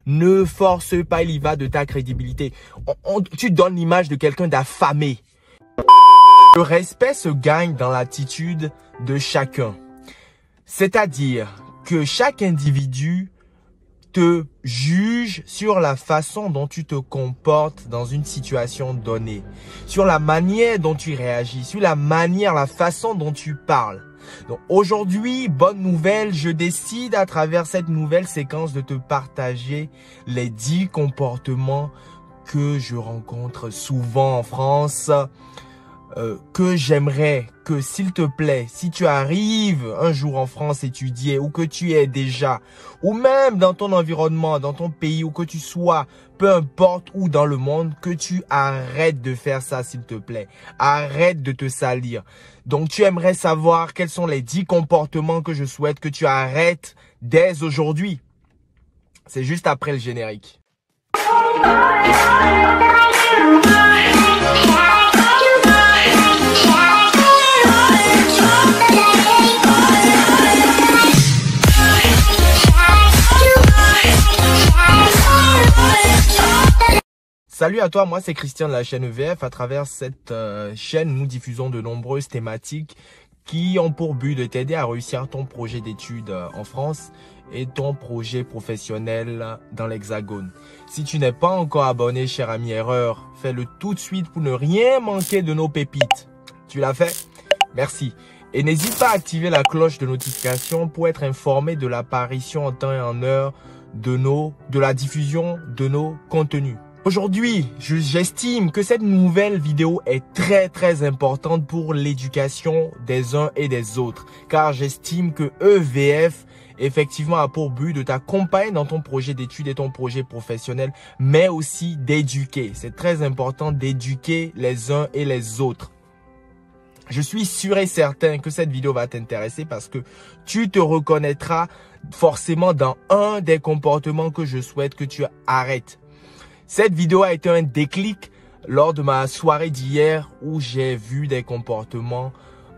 Ne force pas, il y va de ta crédibilité. Tu donnes l'image de quelqu'un d'affamé. Le respect se gagne dans l'attitude de chacun. C'est-à-dire que chaque individu te juge sur la façon dont tu te comportes dans une situation donnée, sur la manière dont tu réagis, sur la façon dont tu parles. Donc aujourd'hui, bonne nouvelle, je décide à travers cette nouvelle séquence de te partager les 10 comportements que je rencontre souvent en France, que j'aimerais que, s'il te plaît, si tu arrives un jour en France étudier ou que tu es déjà, ou même dans ton environnement, dans ton pays, où que tu sois, peu importe où dans le monde, que tu arrêtes de faire ça, s'il te plaît. Arrête de te salir. Donc, tu aimerais savoir quels sont les 10 comportements que je souhaite que tu arrêtes dès aujourd'hui. C'est juste après le générique. Salut à toi, moi c'est Christian de la chaîne EVF. À travers cette chaîne, nous diffusons de nombreuses thématiques qui ont pour but de t'aider à réussir ton projet d'études en France et ton projet professionnel dans l'Hexagone. Si tu n'es pas encore abonné, cher ami erreur, fais-le tout de suite pour ne rien manquer de nos pépites. Tu l'as fait? Merci. Et n'hésite pas à activer la cloche de notification pour être informé de l'apparition en temps et en heure de la diffusion de nos contenus. Aujourd'hui, j'estime que cette nouvelle vidéo est très importante pour l'éducation des uns et des autres. Car j'estime que EVF, effectivement, a pour but de t'accompagner dans ton projet d'études et ton projet professionnel, mais aussi d'éduquer. C'est très important d'éduquer les uns et les autres. Je suis sûr et certain que cette vidéo va t'intéresser parce que tu te reconnaîtras forcément dans un des comportements que je souhaite que tu arrêtes. Cette vidéo a été un déclic lors de ma soirée d'hier où j'ai vu des comportements,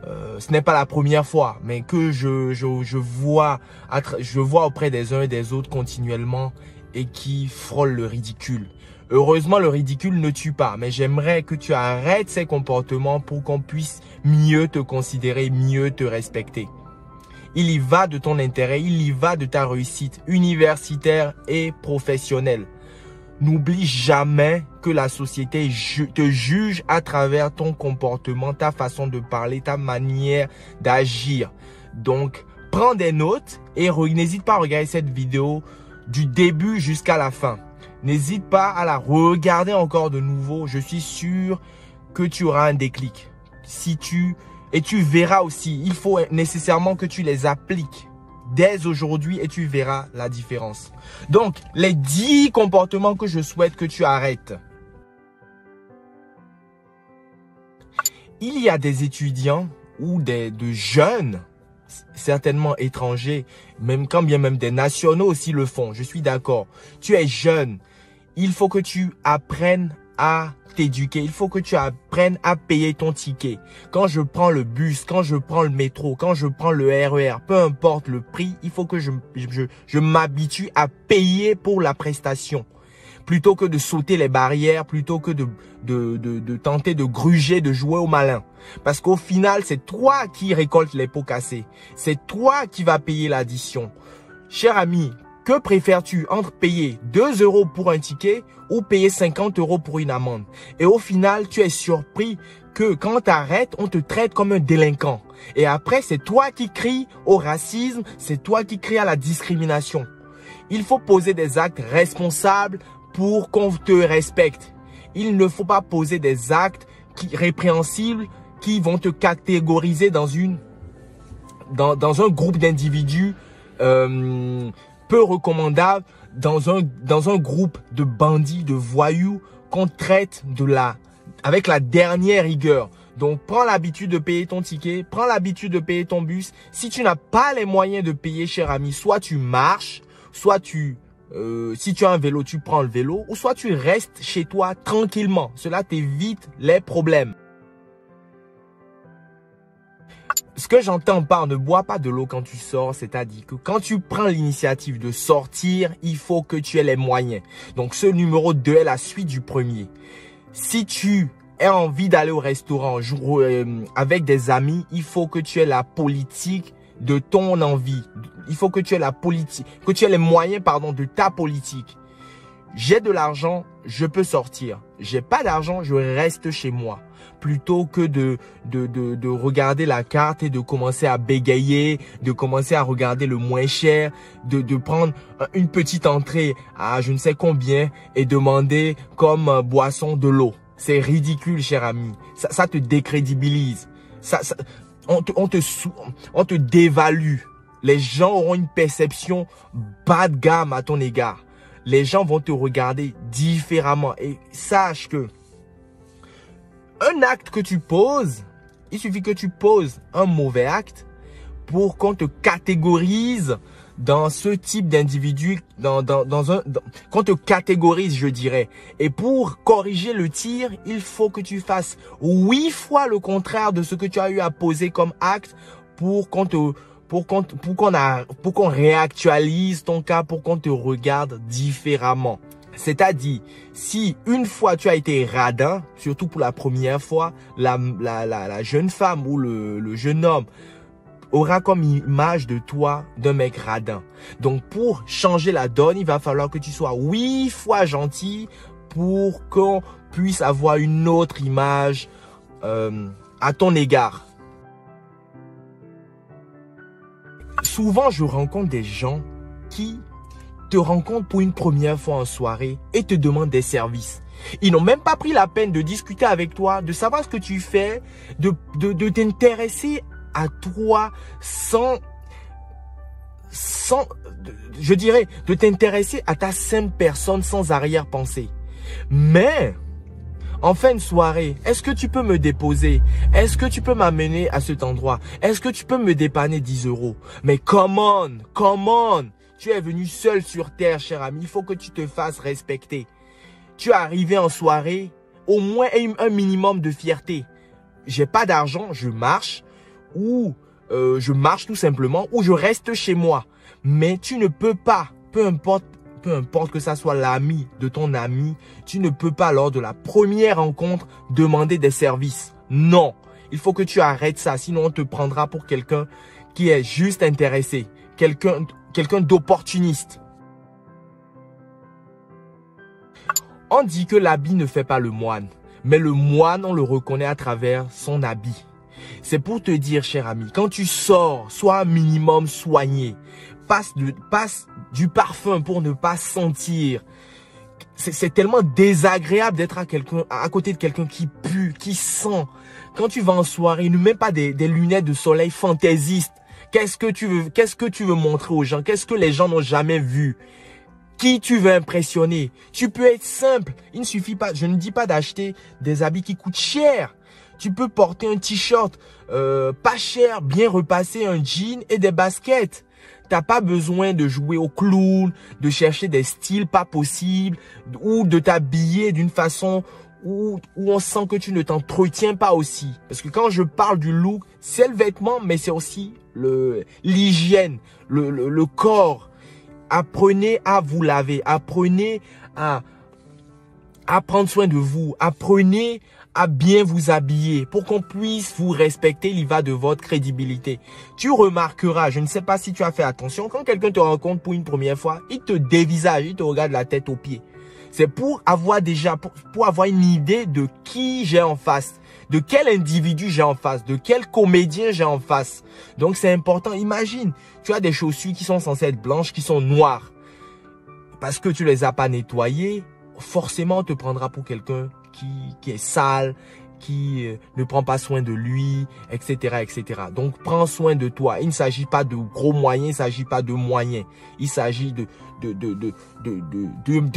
ce n'est pas la première fois, mais que je vois auprès des uns et des autres continuellement et qui frôlent le ridicule. Heureusement, le ridicule ne tue pas, mais j'aimerais que tu arrêtes ces comportements pour qu'on puisse mieux te considérer, mieux te respecter. Il y va de ton intérêt, il y va de ta réussite universitaire et professionnelle. N'oublie jamais que la société te juge à travers ton comportement, ta façon de parler, ta manière d'agir. Donc, prends des notes et n'hésite pas à regarder cette vidéo du début jusqu'à la fin. N'hésite pas à la regarder encore de nouveau. Je suis sûr que tu auras un déclic. Et tu verras aussi, il faut nécessairement que tu les appliques dès aujourd'hui et tu verras la différence. Donc, les 10 comportements que je souhaite que tu arrêtes. Il y a des étudiants ou de jeunes, certainement étrangers, quand bien même des nationaux aussi le font. Je suis d'accord. Tu es jeune. Il faut que tu apprennes à t'éduquer. Il faut que tu apprennes à payer ton ticket. Quand je prends le bus, quand je prends le métro, quand je prends le RER, peu importe le prix, il faut que je m'habitue à payer pour la prestation. Plutôt que de sauter les barrières, plutôt que de tenter de gruger, de jouer au malin. Parce qu'au final, c'est toi qui récoltes les pots cassés. C'est toi qui vas payer l'addition. Cher ami, que préfères-tu entre payer 2 € pour un ticket ou payer 50 € pour une amende? Et au final, tu es surpris que quand tu arrêtes, on te traite comme un délinquant. Et après, c'est toi qui cries au racisme, c'est toi qui cries à la discrimination. Il faut poser des actes responsables pour qu'on te respecte. Il ne faut pas poser des actes répréhensibles qui vont te catégoriser dans un groupe d'individus peu recommandable, dans un groupe de bandits, de voyous qu'on traite avec la dernière rigueur. Donc, prends l'habitude de payer ton ticket, prends l'habitude de payer ton bus. Si tu n'as pas les moyens de payer, cher ami, soit tu marches, soit si tu as un vélo, tu prends le vélo, ou soit tu restes chez toi tranquillement. Cela t'évite les problèmes. Ce que j'entends par ne bois pas de l'eau quand tu sors, c'est-à-dire que quand tu prends l'initiative de sortir, il faut que tu aies les moyens. Donc, ce numéro 2 est la suite du premier. Si tu as envie d'aller au restaurant avec des amis, il faut que tu aies la politique de ton envie. Il faut que tu aies la politique, que tu aies les moyens, pardon, de ta politique. J'ai de l'argent, je peux sortir. J'ai pas d'argent, je reste chez moi. Plutôt que de regarder la carte et de commencer à bégayer, de commencer à regarder le moins cher, de prendre une petite entrée à je ne sais combien et demander comme boisson de l'eau. C'est ridicule, cher ami. Ça te décrédibilise. On te dévalue. Les gens auront une perception bas de gamme à ton égard. Les gens vont te regarder différemment. Et sache que un acte que tu poses, il suffit que tu poses un mauvais acte pour qu'on te catégorise dans ce type d'individu, qu'on te catégorise, je dirais. Et pour corriger le tir, il faut que tu fasses 8 fois le contraire de ce que tu as eu à poser comme acte pour qu'on réactualise ton cas, pour qu'on te regarde différemment. C'est-à-dire, si une fois tu as été radin, surtout pour la première fois, la jeune femme ou le jeune homme aura comme image de toi d'un mec radin. Donc, pour changer la donne, il va falloir que tu sois 8 fois gentil pour qu'on puisse avoir une autre image à ton égard. Souvent, je rencontre des gens qui te rencontrent pour une première fois en soirée et te demandent des services. Ils n'ont même pas pris la peine de discuter avec toi, de savoir ce que tu fais, de t'intéresser à toi je dirais, de t'intéresser à ta simple personne sans arrière-pensée. Mais en fin de soirée, est-ce que tu peux me déposer? Est-ce que tu peux m'amener à cet endroit? Est-ce que tu peux me dépanner 10 €? Mais come on! Tu es venu seul sur terre, cher ami. Il faut que tu te fasses respecter. Tu es arrivé en soirée, au moins un minimum de fierté. J'ai pas d'argent, je marche. Ou je marche tout simplement. Ou je reste chez moi. Mais tu ne peux pas, peu importe que ça soit l'ami de ton ami, tu ne peux pas lors de la première rencontre demander des services. Non, il faut que tu arrêtes ça, sinon on te prendra pour quelqu'un qui est juste intéressé, quelqu'un d'opportuniste. On dit que l'habit ne fait pas le moine, mais le moine, on le reconnaît à travers son habit. C'est pour te dire, cher ami, quand tu sors, sois un minimum soigné. Passe du parfum pour ne pas sentir. C'est tellement désagréable d'être à côté de quelqu'un qui pue, qui sent. Quand tu vas en soirée, ne mets pas des lunettes de soleil fantaisistes. Qu'est-ce que tu veux montrer aux gens? Qu'est-ce que les gens n'ont jamais vu? Qui tu veux impressionner? Tu peux être simple. Il ne suffit pas, je ne dis pas d'acheter des habits qui coûtent cher. Tu peux porter un t-shirt pas cher, bien repassé, un jean et des baskets. T'as pas besoin de jouer au clown, de chercher des styles pas possibles ou de t'habiller d'une façon où on sent que tu ne t'entretiens pas aussi. Parce que quand je parle du look, c'est le vêtement, mais c'est aussi l'hygiène, le corps. Apprenez à vous laver, apprenez à prendre soin de vous, apprenez à bien vous habiller pour qu'on puisse vous respecter. Il y va de votre crédibilité. Tu remarqueras, je ne sais pas si tu as fait attention, quand quelqu'un te rencontre pour une première fois, il te dévisage, il te regarde la tête aux pieds. C'est pour avoir pour avoir une idée de qui j'ai en face, de quel individu j'ai en face, de quel comédien j'ai en face. Donc c'est important. Imagine, tu as des chaussures qui sont censées être blanches, qui sont noires. Parce que tu les as pas nettoyées, forcément on te prendra pour quelqu'un qui est sale, qui ne prend pas soin de lui, etc., etc. Donc, prends soin de toi. Il ne s'agit pas de gros moyens, il ne s'agit pas de moyens. Il s'agit de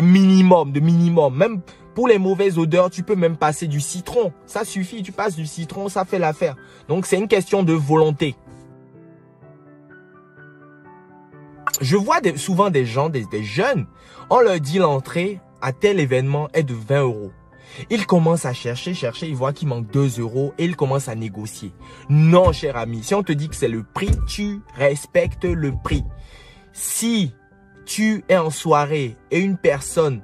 minimum. Même pour les mauvaises odeurs, tu peux même passer du citron. Ça suffit, tu passes du citron, ça fait l'affaire. Donc, c'est une question de volonté. Je vois souvent des gens, des jeunes, on leur dit l'entrée à tel événement est de 20 €. Il commence à chercher, il voit qu'il manque 2 € et il commence à négocier. Non, cher ami, si on te dit que c'est le prix, tu respectes le prix. Si tu es en soirée et une personne,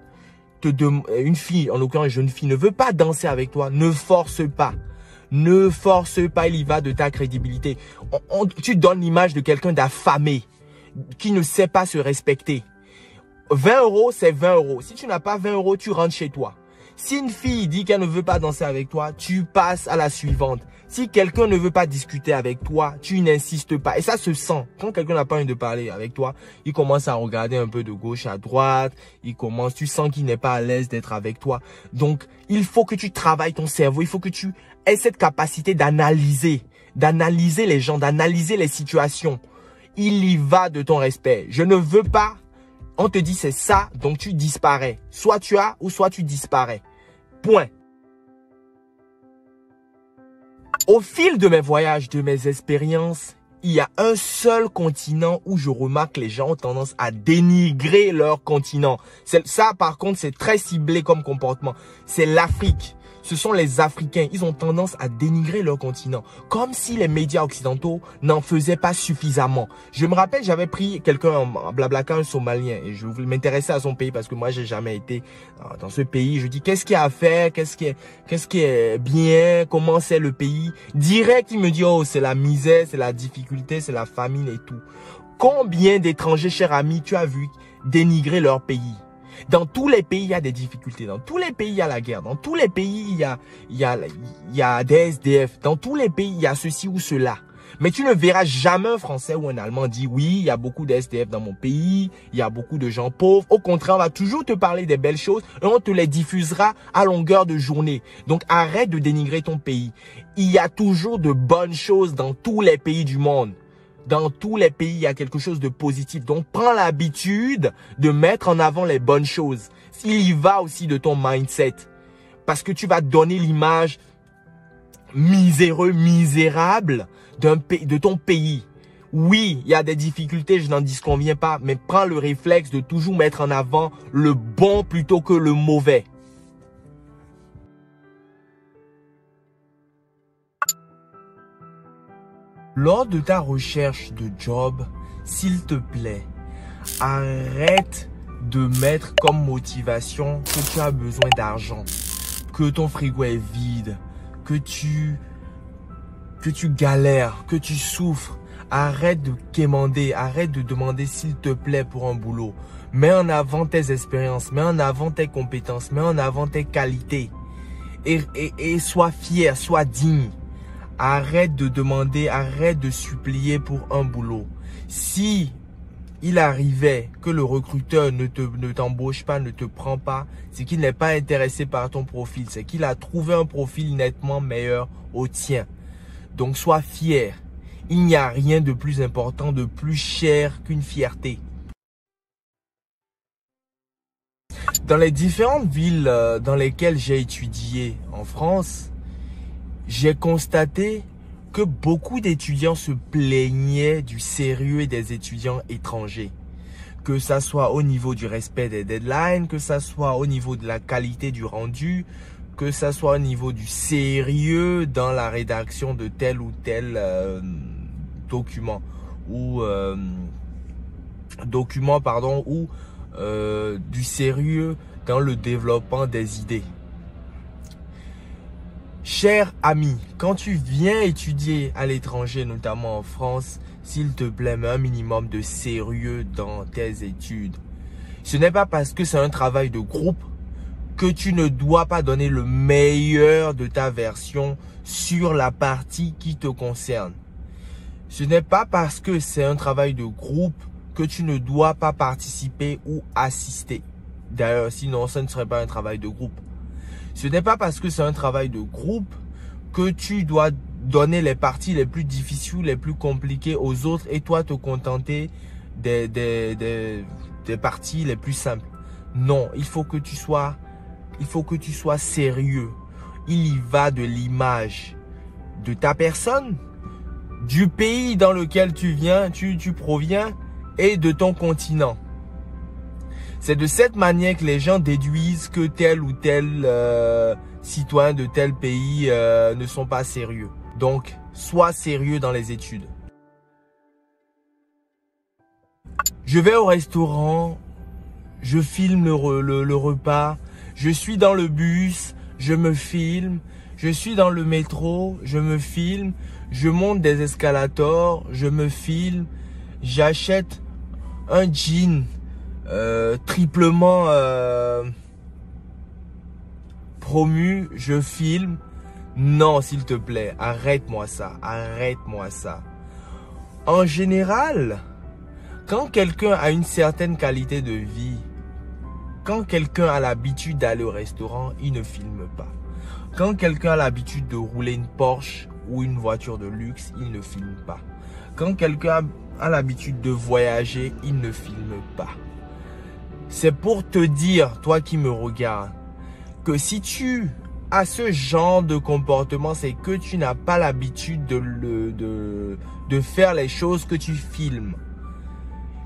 une fille, en l'occurrence une jeune fille, ne veut pas danser avec toi, ne force pas. Ne force pas, il y va de ta crédibilité. Tu donnes l'image de quelqu'un d'affamé, qui ne sait pas se respecter. 20 €, c'est 20 €. Si tu n'as pas 20 €, tu rentres chez toi. Si une fille dit qu'elle ne veut pas danser avec toi, tu passes à la suivante. Si quelqu'un ne veut pas discuter avec toi, tu n'insistes pas. Et ça se sent. Quand quelqu'un n'a pas envie de parler avec toi, il commence à regarder un peu de gauche à droite. Tu sens qu'il n'est pas à l'aise d'être avec toi. Donc, il faut que tu travailles ton cerveau. Il faut que tu aies cette capacité d'analyser les gens, d'analyser les situations. Il y va de ton respect. Je ne veux pas. On te dit c'est ça, donc tu disparais. Soit tu as ou soit tu disparais. Point. Au fil de mes voyages, de mes expériences, il y a un seul continent où je remarque que les gens ont tendance à dénigrer leur continent. Ça, par contre, c'est très ciblé comme comportement. C'est l'Afrique. Ce sont les Africains. Ils ont tendance à dénigrer leur continent. Comme si les médias occidentaux n'en faisaient pas suffisamment. Je me rappelle, j'avais pris quelqu'un en Blablacar, un Somalien. Et je voulais m'intéresser à son pays parce que moi, j'ai jamais été dans ce pays. Je dis, qu'est-ce qu'il y a à faire? Qu'est-ce qui est bien? Comment c'est le pays? Direct, il me dit, oh, c'est la misère, c'est la difficulté, c'est la famine et tout. Combien d'étrangers, cher ami, tu as vu dénigrer leur pays? Dans tous les pays, il y a des difficultés. Dans tous les pays, il y a la guerre. Dans tous les pays, il y a des SDF. Dans tous les pays, il y a ceci ou cela. Mais tu ne verras jamais un Français ou un Allemand dire oui, il y a beaucoup de SDF dans mon pays, il y a beaucoup de gens pauvres. Au contraire, on va toujours te parler des belles choses et on te les diffusera à longueur de journée. Donc arrête de dénigrer ton pays. Il y a toujours de bonnes choses dans tous les pays du monde. Dans tous les pays, il y a quelque chose de positif. Donc, prends l'habitude de mettre en avant les bonnes choses. Il y va aussi de ton mindset. Parce que tu vas donner l'image misérable de ton pays. Oui, il y a des difficultés, je n'en disconviens pas. Mais prends le réflexe de toujours mettre en avant le bon plutôt que le mauvais. Lors de ta recherche de job, s'il te plaît, arrête de mettre comme motivation que tu as besoin d'argent, que ton frigo est vide, que tu galères, que tu souffres. Arrête de quémander, arrête de demander s'il te plaît pour un boulot. Mets en avant tes expériences, mets en avant tes compétences, mets en avant tes qualités. Et sois fier, sois digne. Arrête de demander, arrête de supplier pour un boulot. Si il arrivait que le recruteur ne t'embauche pas, ne te prend pas, c'est qu'il n'est pas intéressé par ton profil. C'est qu'il a trouvé un profil nettement meilleur au tien. Donc sois fier. Il n'y a rien de plus important, de plus cher qu'une fierté. Dans les différentes villes dans lesquelles j'ai étudié en France, j'ai constaté que beaucoup d'étudiants se plaignaient du sérieux des étudiants étrangers. Que ça soit au niveau du respect des deadlines, que ça soit au niveau de la qualité du rendu, que ça soit au niveau du sérieux dans la rédaction de tel ou tel document ou du sérieux dans le développement des idées. Cher ami, quand tu viens étudier à l'étranger, notamment en France, s'il te plaît, mets un minimum de sérieux dans tes études. Ce n'est pas parce que c'est un travail de groupe que tu ne dois pas donner le meilleur de ta version sur la partie qui te concerne. Ce n'est pas parce que c'est un travail de groupe que tu ne dois pas participer ou assister. D'ailleurs, sinon, ce ne serait pas un travail de groupe. Ce n'est pas parce que c'est un travail de groupe que tu dois donner les parties les plus difficiles, les plus compliquées aux autres et toi te contenter des parties les plus simples. Non, il faut que tu sois sérieux. Il y va de l'image de ta personne, du pays dans lequel tu proviens et de ton continent. C'est de cette manière que les gens déduisent que tel ou tel citoyen de tel pays ne sont pas sérieux. Donc, sois sérieux dans les études. Je vais au restaurant, je filme le repas, je suis dans le bus, je me filme, je suis dans le métro, je me filme, je monte des escalators, je me filme, j'achète un jean triplement promu, je filme. Non, s'il te plaît, arrête-moi ça, arrête-moi ça. En général, quand quelqu'un a une certaine qualité de vie, quand quelqu'un a l'habitude d'aller au restaurant, il ne filme pas. Quand quelqu'un a l'habitude de rouler une Porsche ou une voiture de luxe, il ne filme pas. Quand quelqu'un a l'habitude de voyager, il ne filme pas. C'est pour te dire, toi qui me regardes, que si tu as ce genre de comportement, c'est que tu n'as pas l'habitude de faire les choses que tu filmes.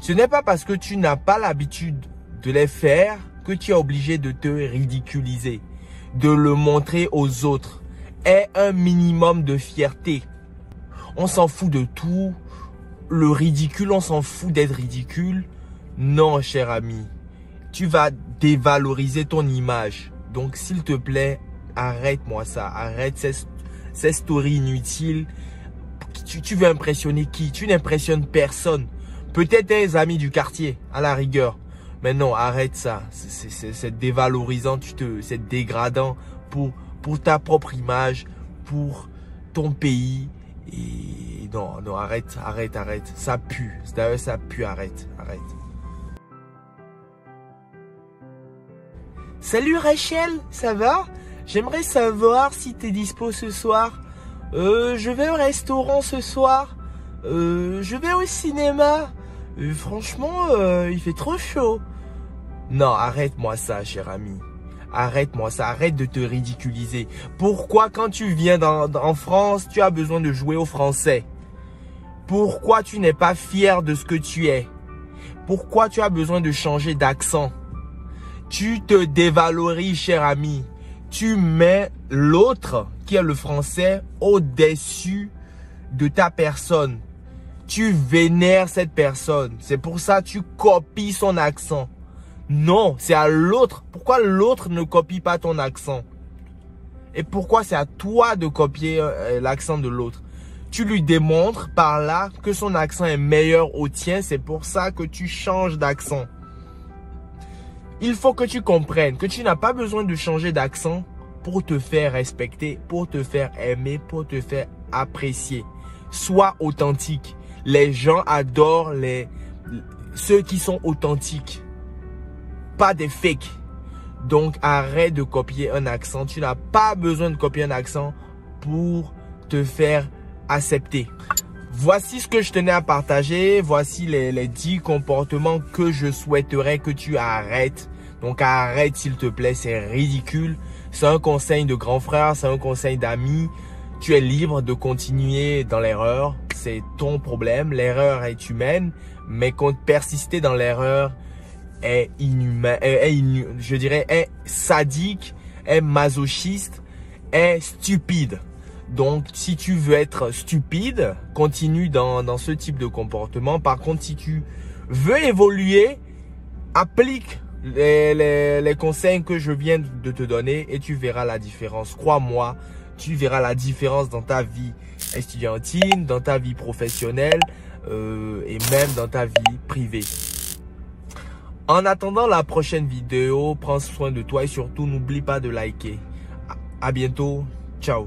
Ce n'est pas parce que tu n'as pas l'habitude de les faire que tu es obligé de te ridiculiser, de le montrer aux autres. Aie un minimum de fierté. On s'en fout de tout. Le ridicule, on s'en fout d'être ridicule. Non, cher ami. Tu vas dévaloriser ton image. Donc, s'il te plaît, arrête-moi ça. Arrête ces stories inutiles. Tu veux impressionner qui? Tu n'impressionnes personne. Peut-être tes amis du quartier, à la rigueur. Mais non, arrête ça. C'est dévalorisant, c'est dégradant pour ta propre image, pour ton pays. Et non, arrête. Ça pue. D'ailleurs, ça pue, arrête. Salut Rachel, ça va? J'aimerais savoir si tu es dispo ce soir. Je vais au restaurant ce soir. Je vais au cinéma. Franchement, il fait trop chaud. Non, arrête-moi ça, cher ami. Arrête-moi ça, arrête de te ridiculiser. Pourquoi quand tu viens en France, tu as besoin de jouer au français? Pourquoi tu n'es pas fier de ce que tu es? Pourquoi tu as besoin de changer d'accent? Tu te dévalorises, cher ami. Tu mets l'autre, qui est le français, au-dessus de ta personne. Tu vénères cette personne. C'est pour ça que tu copies son accent. Non, c'est à l'autre. Pourquoi l'autre ne copie pas ton accent? Et pourquoi c'est à toi de copier l'accent de l'autre? Tu lui démontres par là que son accent est meilleur au tien. C'est pour ça que tu changes d'accent. Il faut que tu comprennes que tu n'as pas besoin de changer d'accent pour te faire respecter, pour te faire aimer, pour te faire apprécier. Sois authentique. Les gens adorent ceux qui sont authentiques. Pas des fakes. Donc, arrête de copier un accent. Tu n'as pas besoin de copier un accent pour te faire accepter. Voici ce que je tenais à partager. Voici les 10 comportements que je souhaiterais que tu arrêtes. Donc, arrête s'il te plaît. C'est ridicule. C'est un conseil de grand frère. C'est un conseil d'ami. Tu es libre de continuer dans l'erreur. C'est ton problème. L'erreur est humaine. Mais persister dans l'erreur est inhumain, je dirais, est sadique, est masochiste, est stupide. Donc, si tu veux être stupide, continue dans ce type de comportement. Par contre, si tu veux évoluer, applique les conseils que je viens de te donner et tu verras la différence. Crois-moi, tu verras la différence dans ta vie estudiantine, dans ta vie professionnelle et même dans ta vie privée. En attendant la prochaine vidéo, prends soin de toi et surtout n'oublie pas de liker. À bientôt. Ciao.